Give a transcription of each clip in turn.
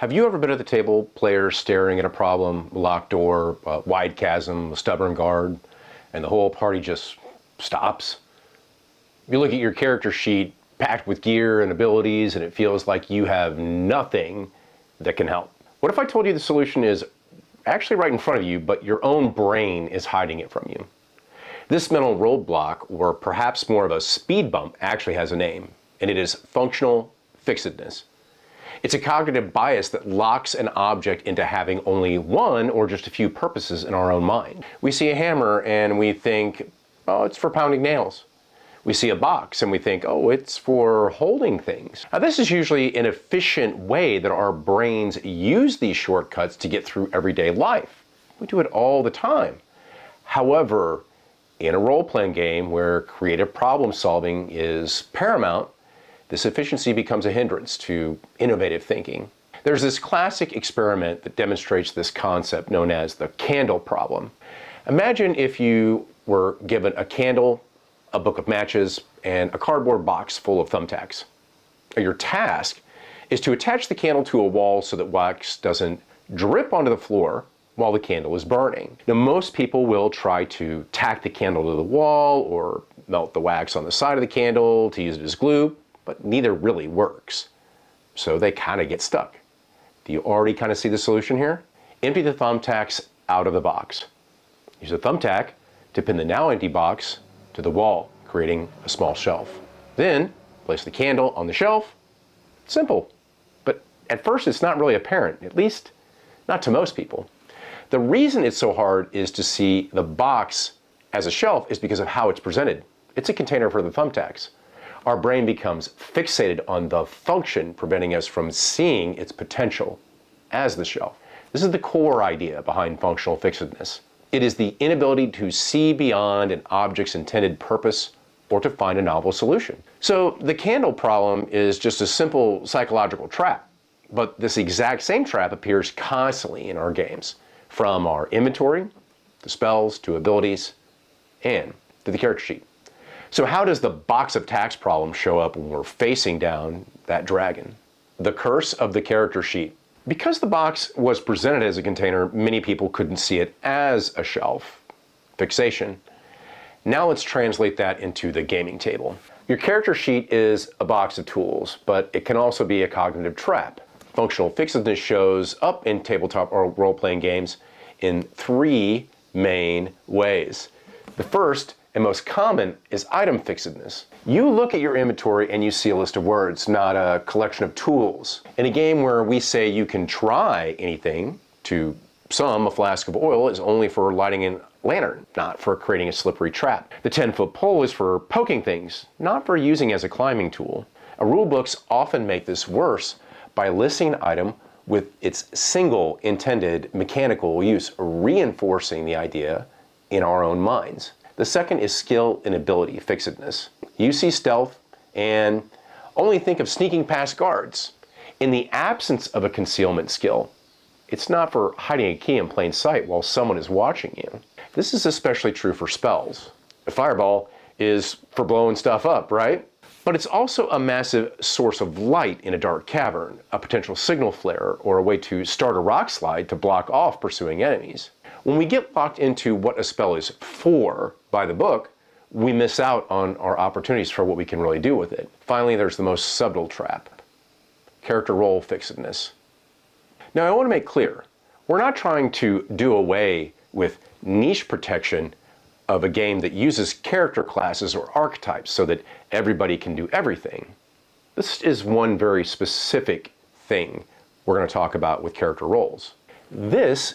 Have you ever been at the table, players staring at a problem, locked door, a wide chasm, a stubborn guard, and the whole party just stops? You look at your character sheet packed with gear and abilities, and it feels like you have nothing that can help. What if I told you the solution is actually right in front of you, but your own brain is hiding it from you? This mental roadblock, or perhaps more of a speed bump, actually has a name, and it is functional fixedness. It's a cognitive bias that locks an object into having only one or just a few purposes in our own mind. We see a hammer and we think, oh, it's for pounding nails. We see a box and we think, oh, it's for holding things. Now, this is usually an efficient way that our brains use these shortcuts to get through everyday life. We do it all the time. However, in a role-playing game where creative problem solving is paramount, this efficiency becomes a hindrance to innovative thinking. There's this classic experiment that demonstrates this concept known as the candle problem. Imagine if you were given a candle, a book of matches, and a cardboard box full of thumbtacks. Your task is to attach the candle to a wall so that wax doesn't drip onto the floor while the candle is burning. Now, most people will try to tack the candle to the wall or melt the wax on the side of the candle to use it as glue, but neither really works. So they kind of get stuck. Do you already kind of see the solution here? Empty the thumbtacks out of the box. Use a thumbtack to pin the now empty box to the wall, creating a small shelf. Then place the candle on the shelf. Simple. But at first it's not really apparent, at least not to most people. The reason it's so hard is to see the box as a shelf is because of how it's presented. It's a container for the thumbtacks. Our brain becomes fixated on the function, preventing us from seeing its potential as the shelf. This is the core idea behind functional fixedness. It is the inability to see beyond an object's intended purpose or to find a novel solution. So the candle problem is just a simple psychological trap, but this exact same trap appears constantly in our games, from our inventory, to spells, to abilities, and to the character sheet. So how does the box of tacks problem show up when we're facing down that dragon? The curse of the character sheet. Because the box was presented as a container, many people couldn't see it as a shelf. Fixation. Now let's translate that into the gaming table. Your character sheet is a box of tools, but it can also be a cognitive trap. Functional fixedness shows up in tabletop or role-playing games in three main ways. The first and most common is item fixedness. You look at your inventory and you see a list of words, not a collection of tools. In a game where we say you can try anything, to some, a flask of oil is only for lighting a lantern, not for creating a slippery trap. The 10-foot pole is for poking things, not for using as a climbing tool. Rule books often make this worse by listing an item with its single intended mechanical use, reinforcing the idea in our own minds. The second is skill and ability fixedness. You see stealth and only think of sneaking past guards. In the absence of a concealment skill, it's not for hiding a key in plain sight while someone is watching you. This is especially true for spells. A fireball is for blowing stuff up, right? But it's also a massive source of light in a dark cavern, a potential signal flare, or a way to start a rock slide to block off pursuing enemies. When we get locked into what a spell is for by the book, we miss out on our opportunities for what we can really do with it. Finally, there's the most subtle trap, character role fixedness. Now, I want to make clear, we're not trying to do away with niche protection of a game that uses character classes or archetypes so that everybody can do everything. This is one very specific thing we're going to talk about with character roles. This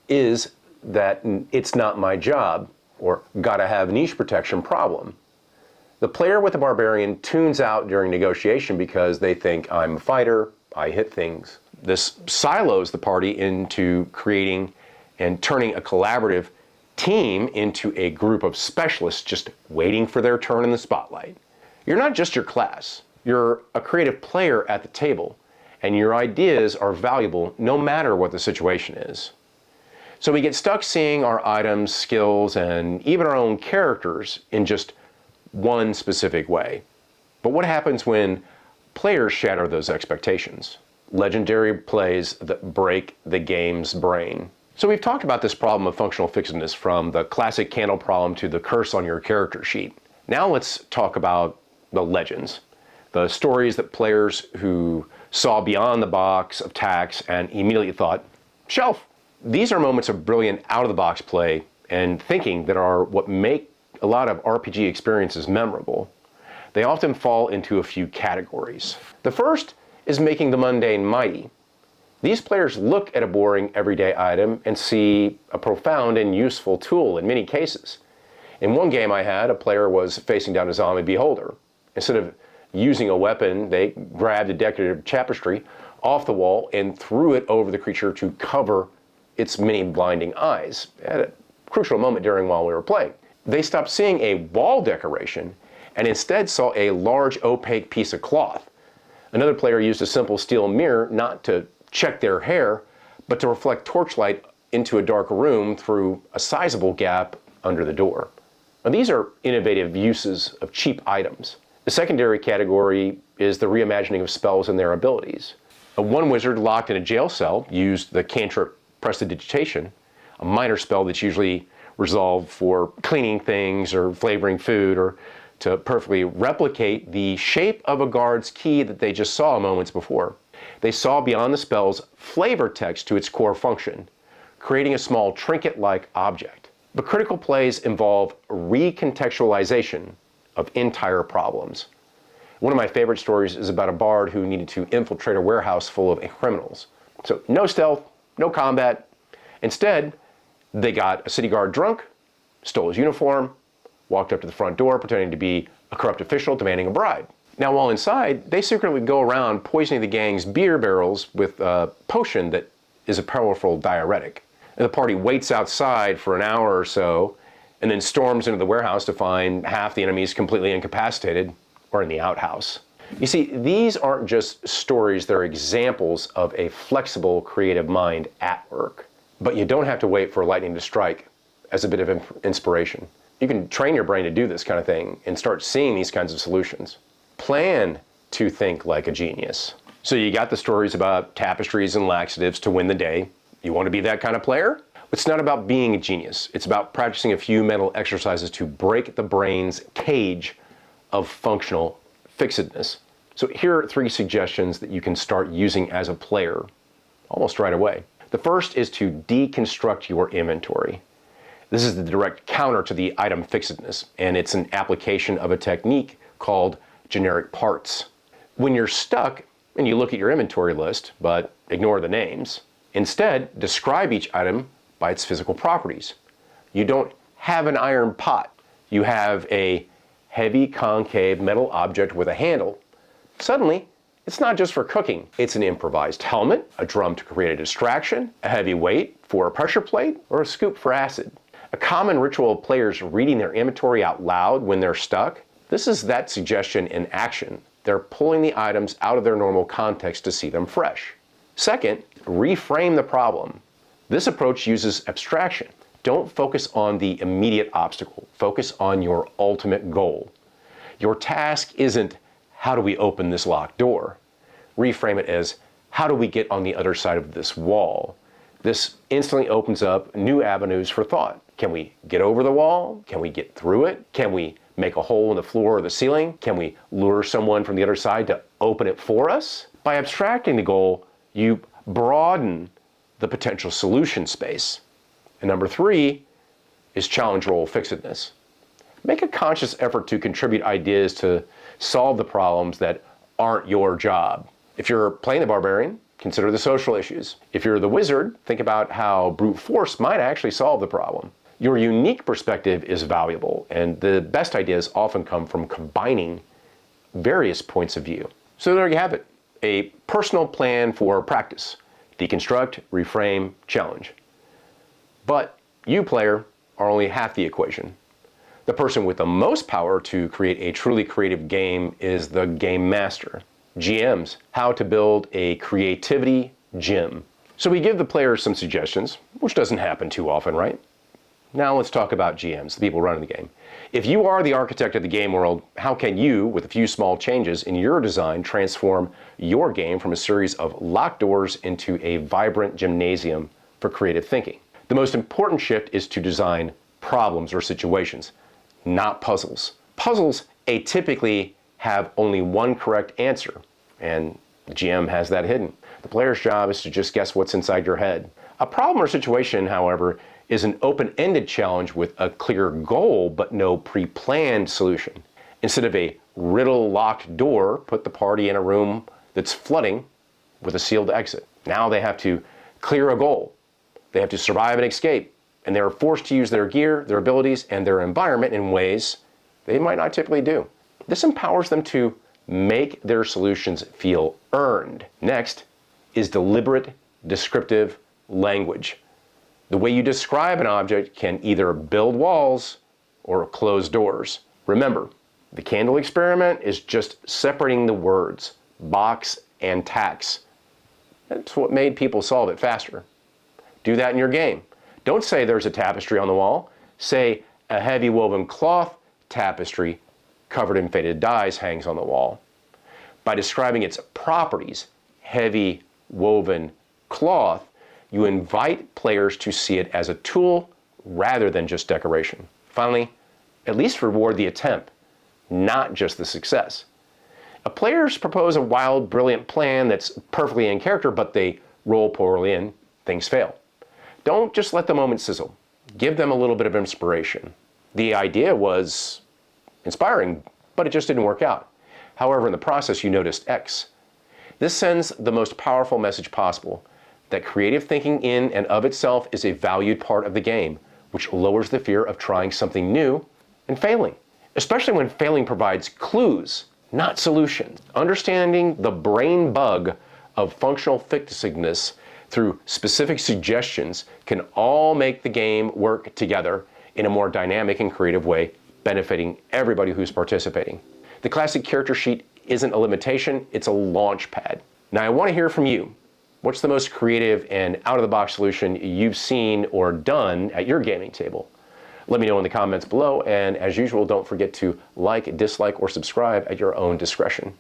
is that it's not my job or gotta have niche protection problem. The player with a barbarian tunes out during negotiation because they think I'm a fighter, I hit things. This silos the party into creating and turning a collaborative team into a group of specialists just waiting for their turn in the spotlight. You're not just your class, you're a creative player at the table, and your ideas are valuable no matter what the situation is. So we get stuck seeing our items, skills, and even our own characters in just one specific way. But what happens when players shatter those expectations? legendary plays that break the game's brain. So we've talked about this problem of functional fixedness, from the classic candle problem to the curse on your character sheet. Now let's talk about the legends, the stories that players who saw beyond the box of tacks and immediately thought, shelf. These are moments of brilliant out-of-the-box play and thinking that are what make a lot of RPG experiences memorable. They often fall into a few categories. The first is making the mundane mighty. These players look at a boring everyday item and see a profound and useful tool in many cases. In one game I had, a player was facing down a zombie beholder. Instead of using a weapon, they grabbed a decorative tapestry off the wall and threw it over the creature to cover its many blinding eyes at a crucial moment while we were playing. They stopped seeing a wall decoration and instead saw a large opaque piece of cloth. Another player used a simple steel mirror not to check their hair, but to reflect torchlight into a dark room through a sizable gap under the door. Now, these are innovative uses of cheap items. The secondary category is the reimagining of spells and their abilities. One wizard locked in a jail cell used the cantrip Prestidigitation, a minor spell that's usually resolved for cleaning things or flavoring food, or to perfectly replicate the shape of a guard's key that they just saw moments before. They saw beyond the spell's flavor text to its core function, creating a small trinket-like object. But critical plays involve recontextualization of entire problems. One of my favorite stories is about a bard who needed to infiltrate a warehouse full of criminals. So no stealth, no combat. Instead, they got a city guard drunk, stole his uniform, walked up to the front door pretending to be a corrupt official demanding a bribe. Now, while inside, they secretly go around poisoning the gang's beer barrels with a potion that is a powerful diuretic. And the party waits outside for an hour or so and then storms into the warehouse to find half the enemies completely incapacitated or in the outhouse. You see, these aren't just stories, they're examples of a flexible, creative mind at work. But you don't have to wait for lightning to strike as a bit of inspiration. You can train your brain to do this kind of thing and start seeing these kinds of solutions. Plan to think like a genius. So you got the stories about tapestries and laxatives to win the day. You want to be that kind of player? It's not about being a genius. It's about practicing a few mental exercises to break the brain's cage of functional fixedness. So here are 3 suggestions that you can start using as a player almost right away. The first is to deconstruct your inventory. This is the direct counter to the item fixedness, and it's an application of a technique called generic parts. When you're stuck and you look at your inventory list, but ignore the names, instead describe each item by its physical properties. You don't have an iron pot. You have a heavy concave metal object with a handle. Suddenly, it's not just for cooking. It's an improvised helmet, a drum to create a distraction, a heavy weight for a pressure plate, or a scoop for acid. A common ritual of players reading their inventory out loud when they're stuck. This is that suggestion in action. They're pulling the items out of their normal context to see them fresh. Second, reframe the problem. This approach uses abstraction. Don't focus on the immediate obstacle. Focus on your ultimate goal. Your task isn't, how do we open this locked door? Reframe it as, how do we get on the other side of this wall? This instantly opens up new avenues for thought. Can we get over the wall? Can we get through it? Can we make a hole in the floor or the ceiling? Can we lure someone from the other side to open it for us? By abstracting the goal, you broaden the potential solution space. And number 3 is challenge role fixedness. Make a conscious effort to contribute ideas to solve the problems that aren't your job. If you're playing the barbarian, consider the social issues. If you're the wizard, think about how brute force might actually solve the problem. Your unique perspective is valuable, and the best ideas often come from combining various points of view. So there you have it, a personal plan for practice. Deconstruct, reframe, challenge. But you, player, are only half the equation. The person with the most power to create a truly creative game is the game master. GMs, how to build a creativity gym. So we give the players some suggestions, which doesn't happen too often, right? Now let's talk about GMs, the people running the game. If you are the architect of the game world, how can you, with a few small changes in your design, transform your game from a series of locked doors into a vibrant gymnasium for creative thinking? The most important shift is to design problems or situations, not puzzles. Puzzles atypically have only one correct answer, and the GM has that hidden. The player's job is to just guess what's inside your head. A problem or situation, however, is an open-ended challenge with a clear goal but no pre-planned solution. Instead of a riddle-locked door, put the party in a room that's flooding with a sealed exit. Now they have to clear a goal. They have to survive and escape, and they are forced to use their gear, their abilities, and their environment in ways they might not typically do. This empowers them to make their solutions feel earned. Next is deliberate, descriptive language. The way you describe an object can either build walls or close doors. Remember, the candle experiment is just separating the words, box and tax. That's what made people solve it faster. Do that in your game. Don't say there's a tapestry on the wall. Say a heavy woven cloth tapestry covered in faded dyes hangs on the wall. By describing its properties, heavy woven cloth, you invite players to see it as a tool rather than just decoration. Finally, at least reward the attempt, not just the success. If players propose a wild, brilliant plan that's perfectly in character, but they roll poorly and things fail. Don't just let the moment sizzle. Give them a little bit of inspiration. The idea was inspiring, but it just didn't work out. However, in the process, you noticed X. This sends the most powerful message possible, that creative thinking in and of itself is a valued part of the game, which lowers the fear of trying something new and failing, especially when failing provides clues, not solutions. Understanding the brain bug of functional fixedness through specific suggestions can all make the game work together in a more dynamic and creative way, benefiting everybody who's participating. The classic character sheet isn't a limitation, it's a launch pad. Now I want to hear from you. What's the most creative and out-of-the-box solution you've seen or done at your gaming table? Let me know in the comments below, and as usual, don't forget to like, dislike, or subscribe at your own discretion.